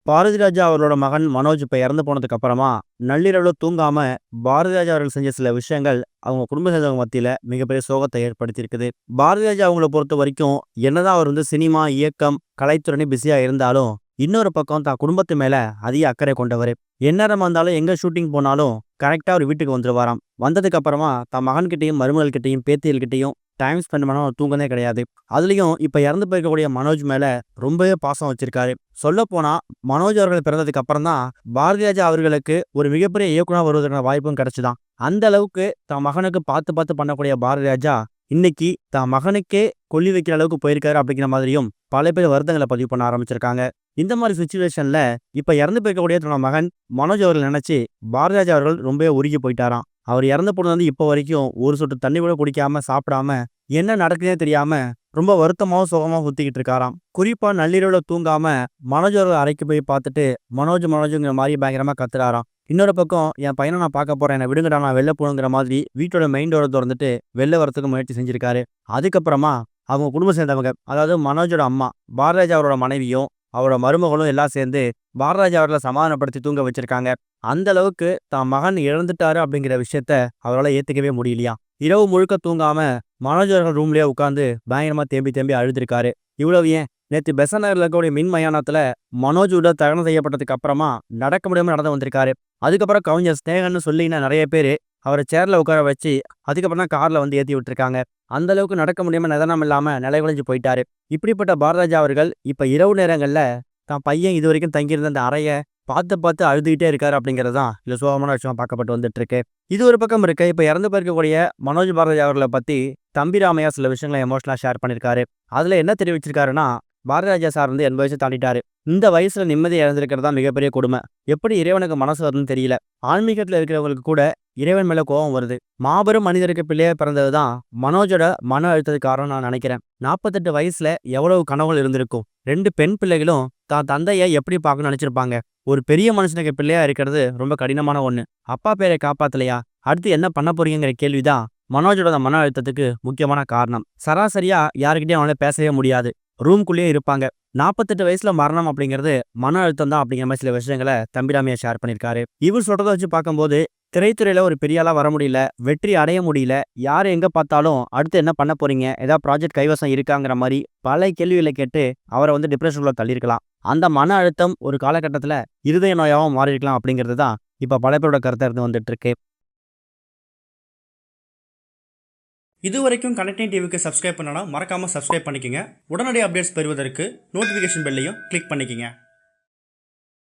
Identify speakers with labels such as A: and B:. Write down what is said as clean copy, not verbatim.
A: பாரதி ராஜா அவர்களோட மகன் மனோஜ் இப்ப இறந்து போனதுக்கு அப்புறமா நள்ளிரவுல தூங்காம பாரதி ராஜா அவர்கள் செஞ்ச சில விஷயங்கள் அவங்க குடும்ப சேர்ந்தவங்க மத்தியில மிகப்பெரிய சோகத்தை ஏற்படுத்தியிருக்குது. பாரதி ராஜா அவங்கள பொறுத்த வரைக்கும் என்னதான் அவர் சினிமா, இயக்கம், கலைத்துறை பிஸியா இருந்தாலும் இன்னொரு பக்கம் தான் குடும்பத்து மேல அதிக அக்கறை கொண்டவர். எந்நேரம் வந்தாலும் எங்க ஷூட்டிங் போனாலும் கரெக்டா அவர் வீட்டுக்கு வந்துருவாராம். வந்ததுக்கு அப்புறமா தன் மகன்கிட்டயும், மருமகள் கிட்டயும், பேத்திகள் கிட்டயும் டைம் ஸ்பெண்ட் பண்ண அவர் தூங்கதே கிடையாது. அதுலயும் இப்ப இறந்து போயிருக்கக்கூடிய மனோஜ் மேல ரொம்பவே பாசம் வச்சிருக்காரு. சொல்ல போனா மனோஜ் அவர்கள் பிறந்ததுக்கு அப்புறம் தான் பாரதி ராஜா அவர்களுக்கு ஒரு மிகப்பெரிய இயக்குனர் வருவதற்கான வாய்ப்பும் கிடைச்சுதான். அந்த அளவுக்கு தன் மகனுக்கு பார்த்து பார்த்து பண்ணக்கூடிய பாரதி ராஜா இன்னைக்கு தன் மகனுக்கே கொல்லி வைக்கிற அளவுக்கு போயிருக்காரு அப்படிங்கிற மாதிரியும் பல பேர் வருத்தங்களை பதிவு பண்ண ஆரம்பிச்சிருக்காங்க. இந்த மாதிரி சுச்சுவேஷன்ல இப்ப இறந்து போயிருக்கக்கூடிய தன்னோட மகன் மனோஜ் அவர்கள் நினைச்சு பாரதி ராஜா அவர்கள் ரொம்பவே உருகி போயிட்டாராம். அவர் இறந்த போனது இப்போ வரைக்கும் ஒரு சொட்டு தண்ணி கூட குடிக்காம சாப்பிடாம என்ன நடக்குதுன்னே தெரியாம ரொம்ப வருத்தமாவும் சோகமாவும் சுத்திக்கிட்டு இருக்காராம். குறிப்பா நள்ளிரவுல தூங்காம மனோஜ் அவர்கள் அறைக்கு போய் பார்த்துட்டு மனோஜுங்கிற மாதிரி பயங்கரமா கத்துறாராம். இன்னொரு பக்கம் என் பையனை நான் பார்க்க போறேன், என்னை விடுங்கடா, நான் வெளில போகணுங்கிற மாதிரி வீட்டோட மெயின் டோரை திறந்துட்டு வெளில வரத்துக்கு முயற்சி செஞ்சிருக்காரு. அதுக்கப்புறமா அவங்க குடும்பம் சேர்ந்தவங்க, அதாவது மனோஜோட அம்மா பாரதிராஜா அவரோட மனைவியும் அவரோட மருமகளும் எல்லாம் சேர்ந்து பாரதிராஜா அவர்களை சமாதானப்படுத்தி தூங்க வச்சிருக்காங்க. அந்த அளவுக்கு தான் மகன் இழந்துட்டாரு அப்படிங்கிற விஷயத்த அவரால் ஏத்துக்கவே முடியலையா. இரவு முழுக்க தூங்காம மனோஜ் அவர்கள் ரூம்லயே உட்காந்து பயங்கரமா தேம்பி தேம்பி அழுதுருக்காரு. இவ்வளவு ஏன், நேற்று பெசன் நகர்ல இருக்கக்கூடிய மின் மயானத்துல மனோஜ் உடல் தகனம் செய்யப்பட்டதுக்கு அப்புறமா நடக்க முடியாம நடந்து வந்திருக்காரு. அதுக்கப்புறம் கவிஞர் ஸ்நேகன்னு சொல்லிங்கன்னா நிறைய பேர் அவரை சேர்ல உட்கார வச்சு அதுக்கப்புறம் தான் கார்ல ஏத்தி விட்டுருக்காங்க. அந்த அளவுக்கு நடக்க முடியாம நிதானம் இல்லாம நிலைகுலைஞ்சு போயிட்டாரு. இப்படிப்பட்ட பாரதிராஜா அவர்கள் இப்ப இரவு நேரங்கள்ல தான் பையன் இது வரைக்கும் தங்கியிருந்த அந்த அறைய பார்த்து பார்த்து அழுதுகிட்டே இருக்காரு அப்படிங்கிறது தான் இதுல சோகமான விஷயமா பார்க்கப்பட்டு வந்துட்டு இருக்கு. இது ஒரு பக்கம் இருக்கு. இப்ப இறந்து போயிருக்கக்கூடிய மனோஜ் பாரதி அவர்களை பத்தி தம்பி ராமையா சில விஷயங்களை எமோஷனலா ஷேர் பண்ணிருக்காரு. அதுல என்ன தெரிவிச்சிருக்காருன்னா, பாரதிராஜா சார் 80 வயசு தாண்டிட்டாரு. இந்த வயசுல நிம்மதியை இழந்திருக்கிறதா மிகப்பெரிய கொடுமை. எப்படி இறைவனுக்கு மனசு வருதுன்னு தெரியல. ஆன்மீகத்துல இருக்கிறவங்களுக்கு கூட இறைவன் மேல கோபம் வருது. மாபெரும் மனிதருக்கு பிள்ளையா பிறந்ததுதான் மனோஜோட மன அழுத்தத்துக்கு காரணம் நான் நினைக்கிறேன். 48 வயசுல எவ்வளவு கனவுகள் இருந்திருக்கும். 2 பெண் பிள்ளைகளும் தான் தந்தையை எப்படி பார்க்கணும்னு நினைச்சிருப்பாங்க. ஒரு பெரிய மனுஷனுக்கு பிள்ளையா இருக்கிறது ரொம்ப கடினமான ஒண்ணு. அப்பா பேரை காப்பாத்தலையா, அடுத்து என்ன பண்ண போறீங்கிற கேள்விதான் மனோஜோட மன அழுத்தத்துக்கு முக்கியமான காரணம். சராசரியா யாருக்கிட்டையும் அவனால பேசவே முடியாது. ரூம்குள்ளேயே இருப்பாங்க. 48 வயசுல மரணம் அப்படிங்கிறது மன அழுத்தம் தான் அப்படிங்கிற மாதிரி சில விஷயங்களை தம்பிராமையா ஷேர் பண்ணியிருக்காரு. இவர் சொல்றதை வச்சு பார்க்கும்போது திரைத்துறையில ஒரு பெரிய ஆளா வர முடியல, வெற்றி அடைய முடியல, யார் எங்க பார்த்தாலும் அடுத்து என்ன பண்ண போறீங்க, ஏதாவது ப்ராஜெக்ட் கைவசம் இருக்காங்கிற மாதிரி பல கேள்விகளை கேட்டு அவரை டிப்ரெஷனுக்குள்ள தள்ளியிருக்கலாம். அந்த மன அழுத்தம் ஒரு காலகட்டத்துல இருதய நோயாவும் மாறி இருக்கலாம் அப்படிங்கிறது தான் இப்ப பல பேரோட கருத்தா இருந்து வந்துட்டு இருக்கு.
B: இதுவரைக்கும் கனெக்டிங் டிவிக்கு சப்ஸ்கிரைப் பண்ணனா மறக்காம சப்ஸ்கிரைப் பண்ணிக்கங்க. உடனடி அப்டேட்ஸ் பெறுவதற்கு நோட்டிஃபிகேஷன் பெல்லையும் கிளிக் பண்ணிக்கங்க.